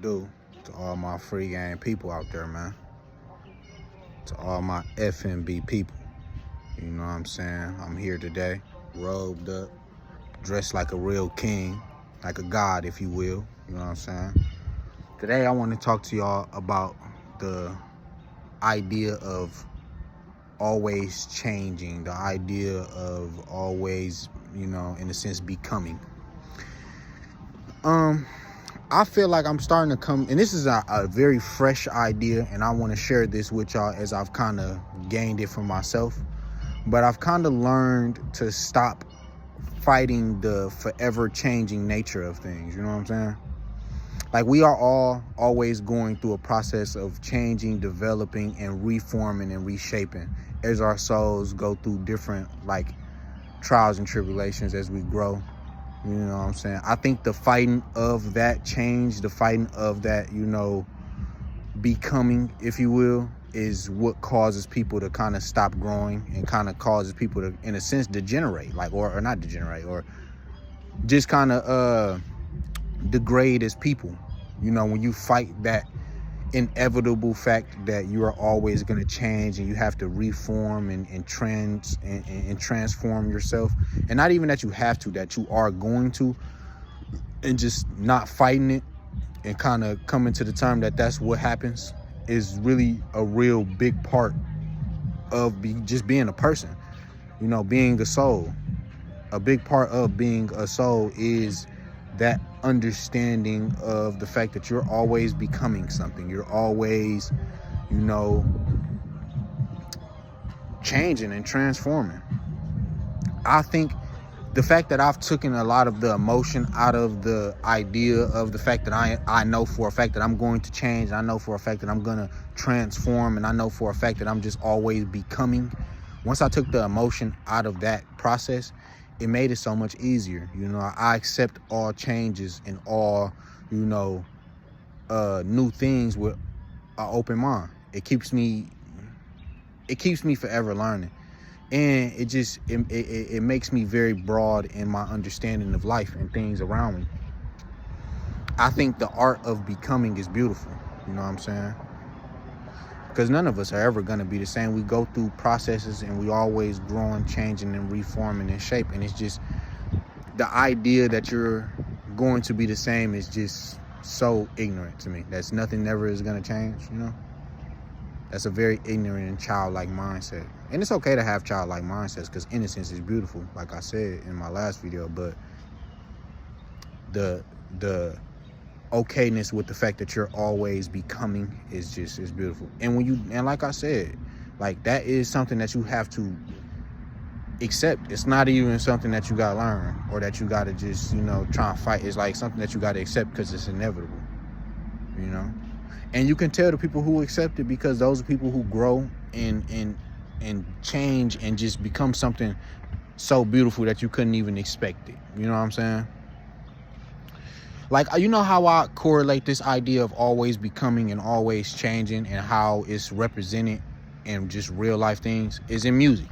Do to all my free game people out there, man. To all my FNB people. You know what I'm saying? I'm here today, robed up, dressed like a real king, like a god, if you will. You know what I'm saying? Today, I want to talk to y'all about the idea of always changing, the idea of always, in a sense, becoming. I feel like I'm starting to come, and this is a very fresh idea, and I want to share this with y'all as I've kind of gained it for myself. But I've kind of learned to stop fighting the forever changing nature of things. You know what I'm saying? Like, we are all always going through a process of changing, developing, and reforming and reshaping as our souls go through different, trials and tribulations as we grow. You know what I'm saying? I think the fighting of that change, the fighting of that, becoming, if you will, is what causes people to kind of stop growing and kind of causes people to, in a sense, degenerate, or not degenerate, or just kind of degrade as people. When you fight that inevitable fact that you are always going to change and you have to reform and transform yourself, and not even that you have to, that you are going to, and just not fighting it and kind of coming to the term that that's what happens, is really a real big part of just being a person, being a soul. A big part of being a soul is that understanding of the fact that you're always becoming something. You're always, changing and transforming. I think the fact that I've taken a lot of the emotion out of the idea of the fact that I know for a fact that I'm going to change, I know for a fact that I'm going to transform, and I know for a fact that I'm just always becoming. Once I took the emotion out of that process, it made it so much easier. I accept all changes and all, new things with an open mind. It keeps me forever learning. And it makes me very broad in my understanding of life and things around me. I think the art of becoming is beautiful. You know what I'm saying? Because none of us are ever going to be the same. We go through processes and we always growing, changing, and reforming and shaping. It's just the idea that you're going to be the same is just so ignorant to me. That's nothing never is going to change, That's a very ignorant and childlike mindset. And it's okay to have childlike mindsets because innocence is beautiful, like I said in my last video. But the okayness with the fact that you're always becoming is beautiful. And like I said, that is something that you have to accept. It's not even something that you gotta learn or that you gotta just, try and fight. It's like something that you gotta accept because it's inevitable, And you can tell the people who accept it because those are people who grow and change and just become something so beautiful that you couldn't even expect it. You know what I'm saying? How I correlate this idea of always becoming and always changing and how it's represented in just real life things is in music.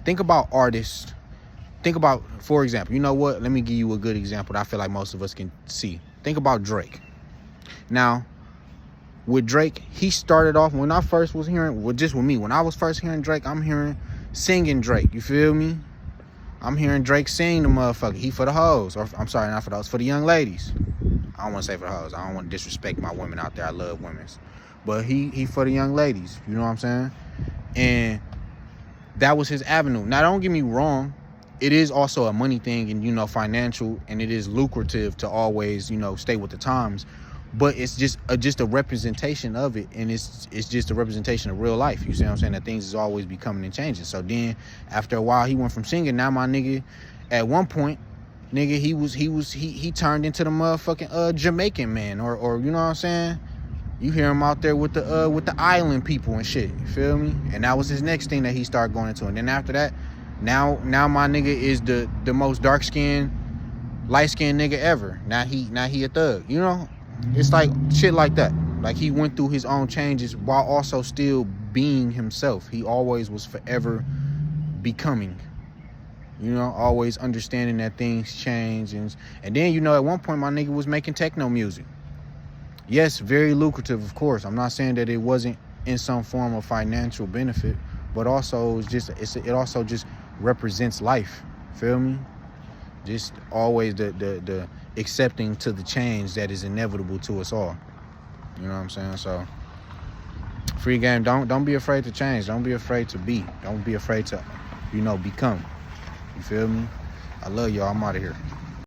Think about artists. Think about, for example, you know what? Let me give you a good example that I feel like most of us can see. Think about Drake. Now, with Drake, he started off, when I first was hearing, when I was first hearing Drake, I'm hearing singing Drake. You feel me? I'm hearing Drake sing the motherfucker. He for the hoes. Or, I'm sorry, not for the hoes, for the young ladies. I don't want to say for the hoes. I don't want to disrespect my women out there. I love women. But he for the young ladies. You know what I'm saying? And that was his avenue. Now, don't get me wrong. It is also a money thing and, financial. And it is lucrative to always, stay with the times. But it's just a representation of it, and it's just a representation of real life. You see what I'm saying? That things is always becoming and changing. So then, after a while, he went from singing. Now my nigga, at one point, nigga, he turned into the motherfucking Jamaican man, or you know what I'm saying? You hear him out there with the island people and shit. You feel me? And that was his next thing that he started going into. And then after that, now my nigga is the most dark skinned, light skinned nigga ever. Now he a thug. It's like shit like that. Like, he went through his own changes while also still being himself. He always was forever becoming. Always understanding that things change. And then, at one point, my nigga was making techno music. Yes, very lucrative, of course. I'm not saying that it wasn't in some form of financial benefit, but also it also just represents life. Feel me? Just always the accepting to the change that is inevitable to us all. You know what I'm saying? So free game, don't be afraid to change. Don't be afraid to be. Don't be afraid to, become. You feel me? I love y'all. I'm out of here.